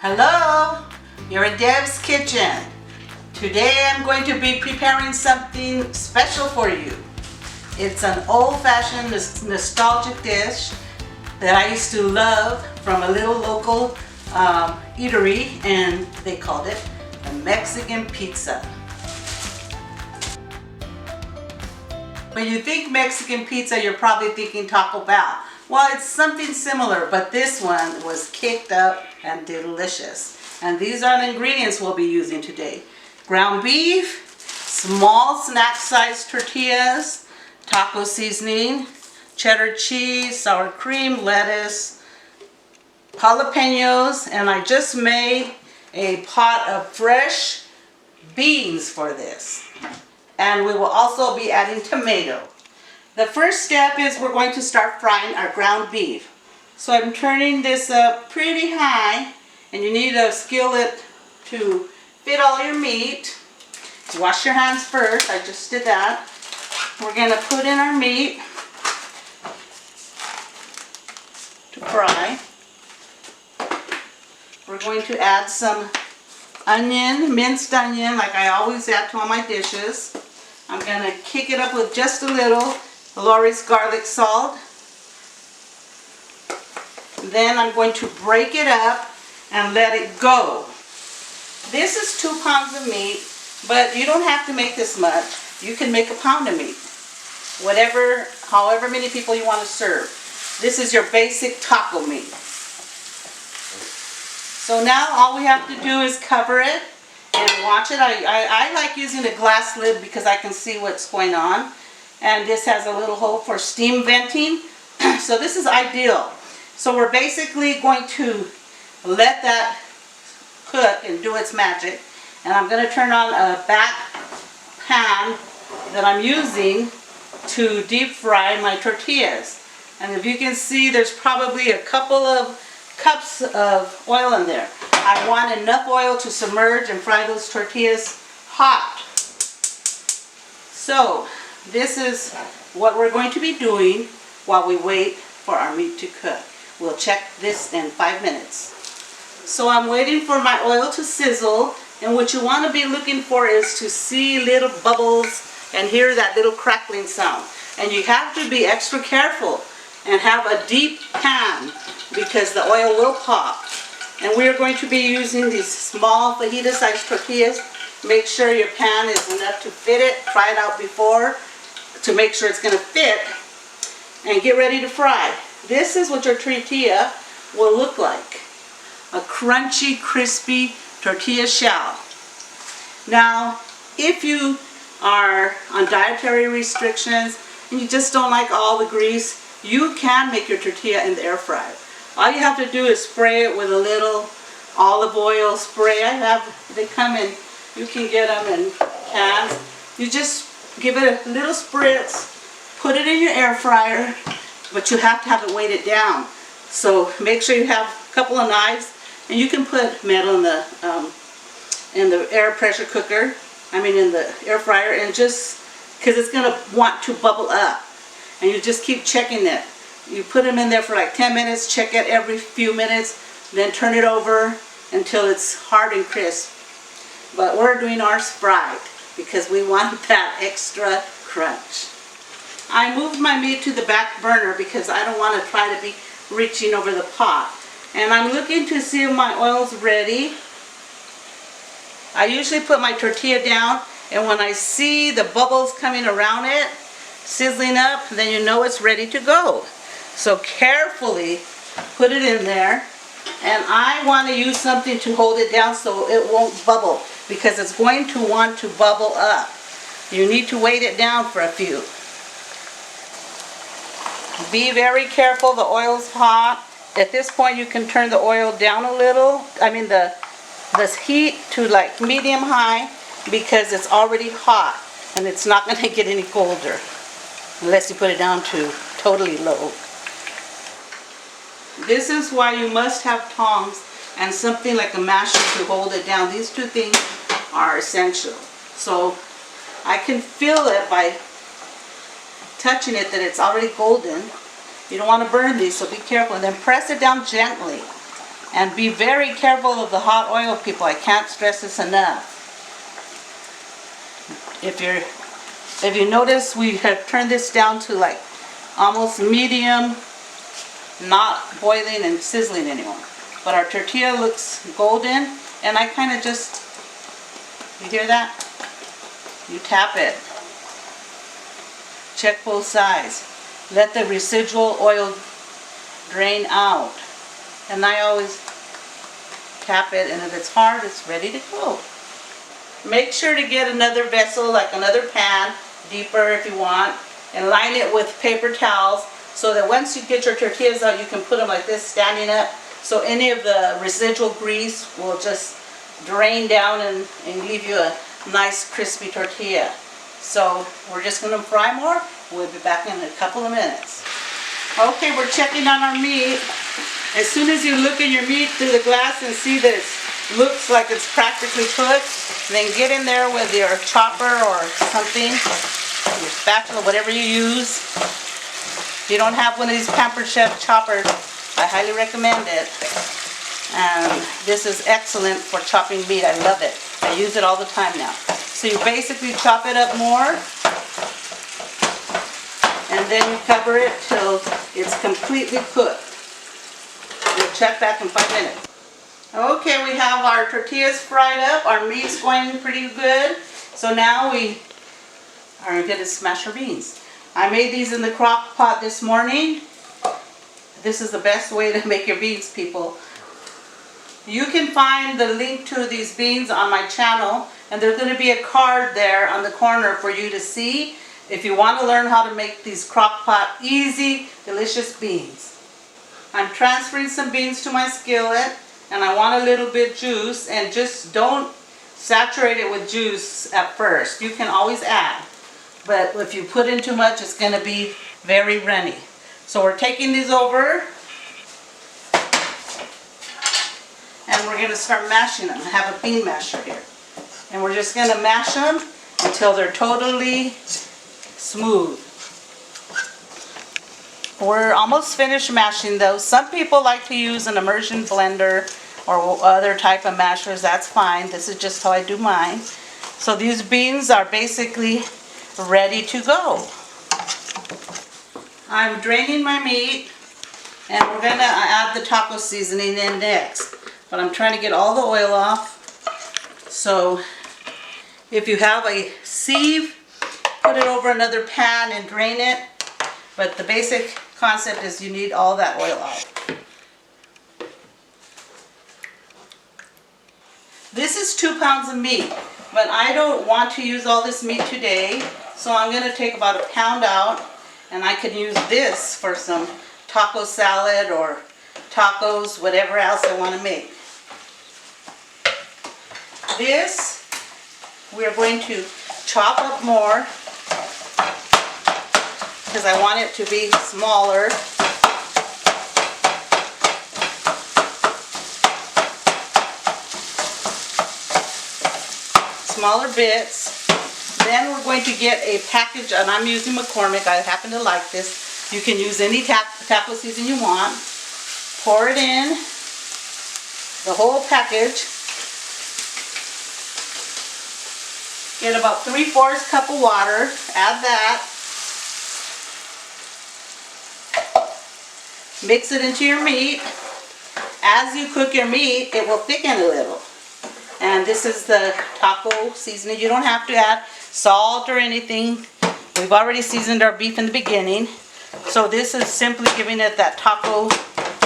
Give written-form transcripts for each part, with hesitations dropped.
Hello, you're in Deb's kitchen. Today I'm going to be preparing something special for you. It's an old-fashioned nostalgic dish that I used to love from a little local eatery, and they called it a Mexican pizza. When you think Mexican pizza, you're probably thinking Taco Bell. Well, it's something similar, but this one was kicked up and delicious. And these are the ingredients we'll be using today. Ground beef, small snack-sized tortillas, taco seasoning, cheddar cheese, sour cream, lettuce, jalapenos, and I just made a pot of fresh beans for this. And we will also be adding tomato. The first step is we're going to start frying our ground beef. So I'm turning this up pretty high, and you need a skillet to fit all your meat. Wash your hands first, I just did that. We're going to put in our meat to fry. We're going to add some onion, minced onion, like I always add to all my dishes. I'm going to kick it up with just a little Lori's garlic salt. Then I'm going to break it up and let it go. This is 2 pounds of meat, but you don't have to make this much. You can make a pound of meat. However many people you want to serve. This is your basic taco meat. So now all we have to do is cover it and watch it. I like using a glass lid because I can see what's going on. And this has a little hole for steam venting. So this is ideal. So we're basically going to let that cook and do its magic. And I'm going to turn on a back pan that I'm using to deep fry my tortillas. And if you can see, there's probably a couple of cups of oil in there. I want enough oil to submerge and fry those tortillas hot. So this is what we're going to be doing while we wait for our meat to cook. We'll check this in 5 minutes. So I'm waiting for my oil to sizzle, and what you want to be looking for is to see little bubbles and hear that little crackling sound. And you have to be extra careful and have a deep pan because the oil will pop. And we are going to be using these small fajita-sized tortillas. Make sure your pan is enough to fit it. Try it out before to make sure it's going to fit, and get ready to fry. This is what your tortilla will look like. A crunchy, crispy tortilla shell. Now, if you are on dietary restrictions and you just don't like all the grease, you can make your tortilla in the air fryer. All you have to do is spray it with a little olive oil spray. They come in, you can get them in cans. You just give it a little spritz, put it in your air fryer, but you have to have it weighted down. So make sure you have a couple of knives, and you can put metal in the air pressure cooker, in the air fryer, and just, because it's going to want to bubble up. And you just keep checking it. You put them in there for like 10 minutes, check it every few minutes, then turn it over until it's hard and crisp. But we're doing ours fried because we want that extra crunch. I moved my meat to the back burner because I don't want to try to be reaching over the pot. And I'm looking to see if my oil's ready. I usually put my tortilla down, and when I see the bubbles coming around it, sizzling up, then you know it's ready to go. So carefully put it in there, and I want to use something to hold it down so it won't bubble, because it's going to want to bubble up. You need to weight it down for a few. Be very careful, the oil's hot. At this point you can turn the oil down a little, the heat to like medium high, because it's already hot and it's not going to get any colder unless you put it down to totally low. This is why you must have tongs and something like a masher to hold it down. These two things are essential. So I can feel it by touching it that it's already golden. You don't want to burn these, so be careful. And then press it down gently. And be very careful of the hot oil, people. I can't stress this enough. If you notice, we have turned this down to like almost medium, not boiling and sizzling anymore. But our tortilla looks golden, and I kind of just, you hear that? You tap it. Check both sides. Let the residual oil drain out. And I always tap it, and if it's hard, it's ready to go. Make sure to get another vessel, like another pan, deeper if you want, and line it with paper towels so that once you get your tortillas out, you can put them like this, standing up, so any of the residual grease will just drain down and leave you a nice crispy tortilla. So we're just going to fry more. We'll be back in a couple of minutes. Okay, we're checking on our meat. As soon as you look at your meat through the glass and see that it looks like it's practically cooked, then get in there with your chopper or something, your spatula, whatever you use. If you don't have one of these Pampered Chef choppers, I highly recommend it. And this is excellent for chopping meat. I love it. I use it all the time now. So you basically chop it up more, and then you cover it till it's completely cooked. We'll check back in 5 minutes. Okay, we have our tortillas fried up. Our meat's going pretty good. So now we are going to smash our beans. I made these in the crock pot this morning. This is the best way to make your beans, people. You can find the link to these beans on my channel, and there's going to be a card there on the corner for you to see if you want to learn how to make these crock pot easy, delicious beans. I'm transferring some beans to my skillet, and I want a little bit juice, and just don't saturate it with juice at first. You can always add, but if you put in too much, it's going to be very runny. So we're taking these over, and we're going to start mashing them. I have a bean masher here, and we're just going to mash them until they're totally smooth. We're almost finished mashing those. Some people like to use an immersion blender or other type of mashers. That's fine. This is just how I do mine. So these beans are basically ready to go. I'm draining my meat, and we're going to add the taco seasoning in next. But I'm trying to get all the oil off. So if you have a sieve, put it over another pan and drain it. But the basic concept is you need all that oil out. This is 2 pounds of meat, but I don't want to use all this meat today, so I'm going to take about a pound out, and I can use this for some taco salad or tacos, whatever else I want to make. This we're going to chop up more because I want it to be smaller. Smaller bits. Then we're going to get a package, and I'm using McCormick. I happen to like this. You can use any taco season you want. Pour it in, the whole package. Get about 3/4 cup of water. Add that. Mix it into your meat. As you cook your meat, it will thicken a little. And this is the taco seasoning. You don't have to add salt or anything. We've already seasoned our beef in the beginning. So this is simply giving it that taco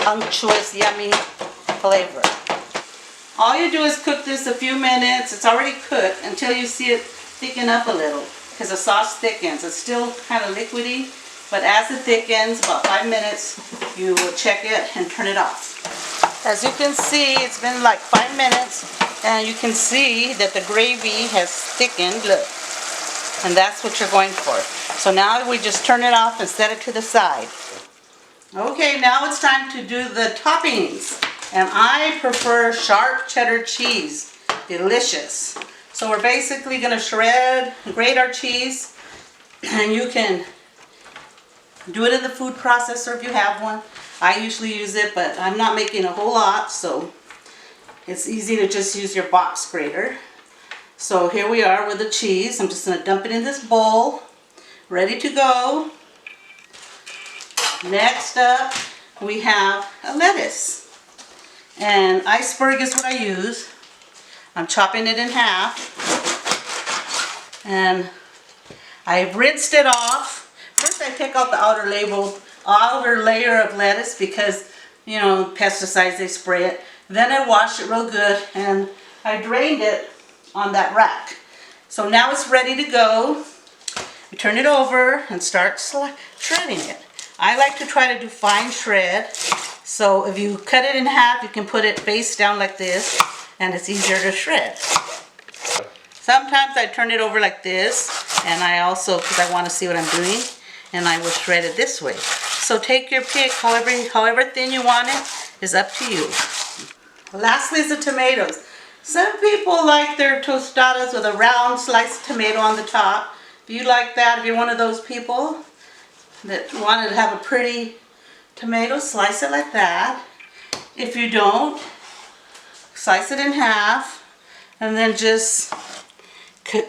unctuous, yummy flavor. All you do is cook this a few minutes. It's already cooked until you see it thicken up a little, because the sauce thickens. It's still kind of liquidy, but as it thickens, about 5 minutes, you will check it and turn it off. As you can see, it's been like 5 minutes, and you can see that the gravy has thickened. Look, and that's what you're going for. So now we just turn it off and set it to the side. Okay, now it's time to do the toppings. And I prefer sharp cheddar cheese. Delicious. So we're basically going to grate our cheese. And you can do it in the food processor if you have one. I usually use it, but I'm not making a whole lot, so it's easy to just use your box grater. So here we are with the cheese. I'm just going to dump it in this bowl, ready to go. Next up, we have a lettuce. And iceberg is what I use. I'm chopping it in half. And I've rinsed it off. First I take out the outer layer of lettuce because, you know, pesticides, they spray it. Then I wash it real good and I drained it on that rack. So now it's ready to go. We turn it over and start shredding it. I like to try to do fine shred. So if you cut it in half, you can put it face down like this and it's easier to shred. Sometimes I turn it over like this, and I also, because I want to see what I'm doing, and I will shred it this way. So take your pick, however thin you want it, is up to you. Lastly is the tomatoes. Some people like their tostadas with a round sliced tomato on the top. If you like that, if you're one of those people that wanted to have a pretty tomato, slice it like that. If you don't, slice it in half and then just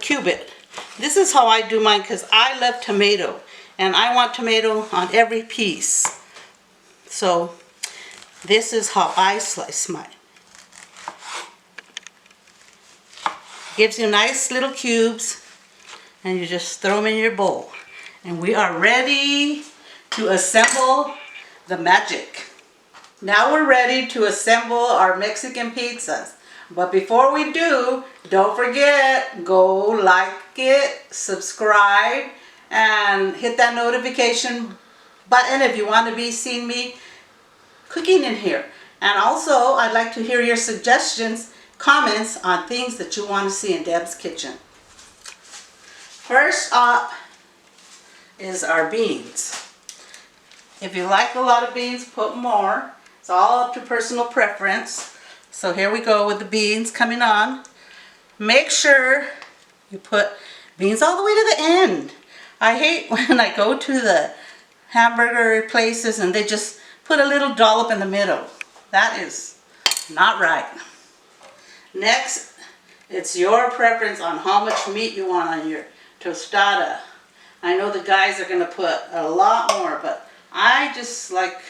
cube it. This is how I do mine because I love tomato and I want tomato on every piece. So this is how I slice mine. Gives you nice little cubes and you just throw them in your bowl. And we are ready to assemble the magic. Now we're ready to assemble our Mexican pizzas. But before we do, don't forget, go like it, subscribe, and hit that notification button if you want to be seeing me cooking in here. And also, I'd like to hear your suggestions, comments on things that you want to see in Deb's kitchen. First up is our beans. If you like a lot of beans, put more. It's all up to personal preference. So here we go with the beans coming on. Make sure you put beans all the way to the end. I hate when I go to the hamburger places and they just put a little dollop in the middle. That is not right. Next, it's your preference on how much meat you want on your tostada. I know the guys are going to put a lot more, but I just like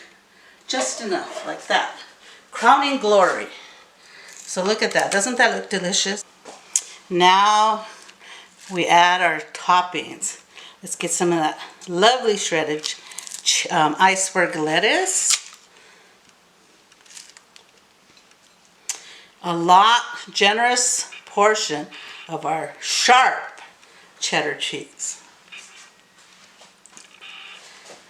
just enough, like that. Crowning glory. So look at that. Doesn't that look delicious? Now we add our toppings. Let's get some of that lovely shredded iceberg lettuce. A generous portion of our sharp cheddar cheese.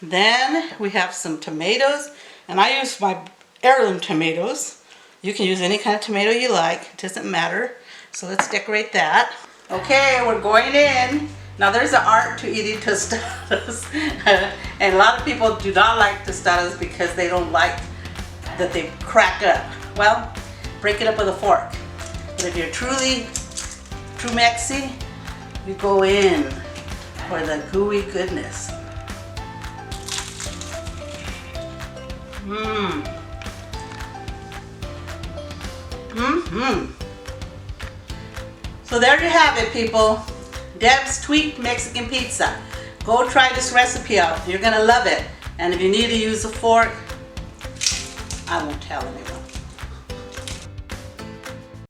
Then we have some tomatoes, and I use my heirloom tomatoes. You can use any kind of tomato you like, it doesn't matter. So let's decorate that. Okay, we're going in. Now there's an art to eating tostadas. And a lot of people do not like tostadas because they don't like that they crack up. Well, break it up with a fork. But if you're true Mexi, you go in for the gooey goodness. So there you have it, people. Deb's Tweaked Mexican Pizza. Go try this recipe out. You're gonna love it. And if you need to use a fork, I won't tell anyone.